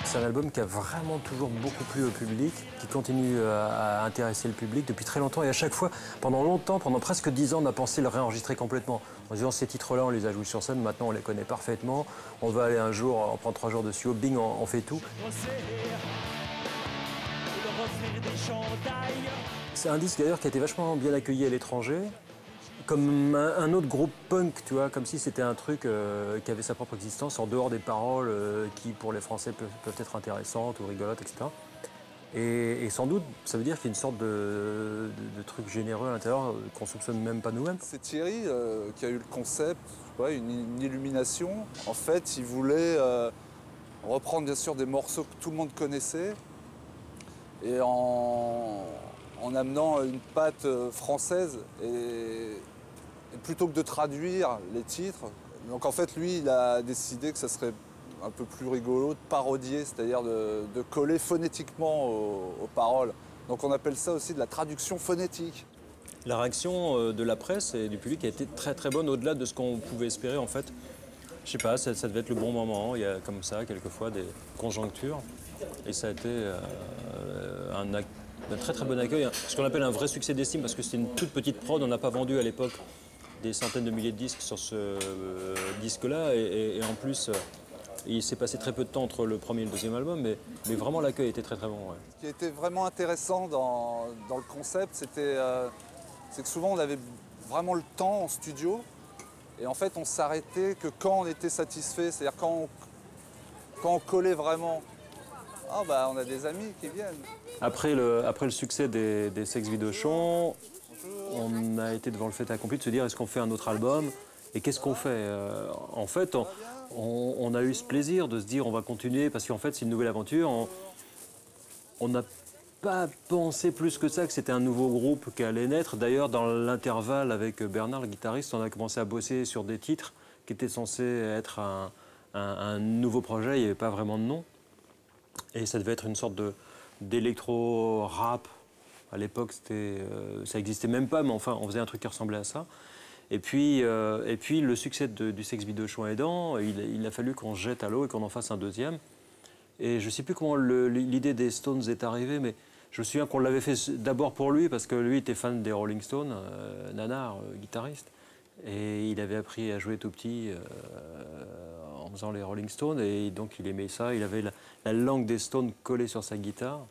C'est un album qui a vraiment toujours beaucoup plu au public, qui continue à intéresser le public depuis très longtemps. Et à chaque fois, pendant longtemps, pendant presque 10 ans, on a pensé le réenregistrer complètement. En disant ces titres-là, on les a joués sur scène, maintenant on les connaît parfaitement. On va aller un jour, on prend 3 jours dessus, au bing, on fait tout. C'est un disque d'ailleurs qui a été vachement bien accueilli à l'étranger. Comme un autre groupe punk, tu vois, comme si c'était un truc qui avait sa propre existence en dehors des paroles qui, pour les Français, peuvent être intéressantes ou rigolotes, etc. Et sans doute, ça veut dire qu'il y a une sorte de truc généreux à l'intérieur qu'on ne soupçonne même pas nous-mêmes. C'est Thierry qui a eu le concept, ouais, une illumination. En fait, il voulait reprendre bien sûr des morceaux que tout le monde connaissait et en amenant une patte française et plutôt que de traduire les titres. Donc en fait, lui, il a décidé que ça serait un peu plus rigolo de parodier, c'est-à-dire de coller phonétiquement aux paroles. Donc on appelle ça aussi de la traduction phonétique. La réaction de la presse et du public a été très très bonne, au-delà de ce qu'on pouvait espérer en fait. Je sais pas, ça devait être le bon moment, il y a comme ça quelquefois des conjonctures. Et ça a été un très très bon accueil, ce qu'on appelle un vrai succès d'estime, parce que c'était une toute petite prod, on n'a pas vendu à l'époque des centaines de milliers de disques sur ce disque-là, et en plus, il s'est passé très peu de temps entre le premier et le deuxième album, mais vraiment l'accueil était très très bon. Ouais. Ce qui était vraiment intéressant dans le concept, c'est que souvent on avait vraiment le temps en studio, et en fait on s'arrêtait que quand on était satisfait, c'est-à-dire quand on collait vraiment. Ah bah on a des amis qui viennent. Après le succès des Sex Video Show, on a été devant le fait accompli de se dire est-ce qu'on fait un autre album et qu'est-ce qu'on fait en fait, on a eu ce plaisir de se dire on va continuer parce qu'en fait c'est une nouvelle aventure. On n'a pas pensé plus que ça que c'était un nouveau groupe qui allait naître. D'ailleurs dans l'intervalle avec Bernard, le guitariste, on a commencé à bosser sur des titres qui étaient censés être un nouveau projet, il n'y avait pas vraiment de nom. Et ça devait être une sorte d'électro-rap. À l'époque, ça n'existait même pas, mais enfin, on faisait un truc qui ressemblait à ça. Et puis le succès du Sex Video Show aidant, il a fallu qu'on se jette à l'eau et qu'on en fasse un deuxième. Et je ne sais plus comment l'idée des Stones est arrivée, mais je me souviens qu'on l'avait fait d'abord pour lui, parce que lui était fan des Rolling Stones, nanar, guitariste. Et il avait appris à jouer tout petit en faisant les Rolling Stones, et donc il aimait ça. Il avait la langue des Stones collée sur sa guitare.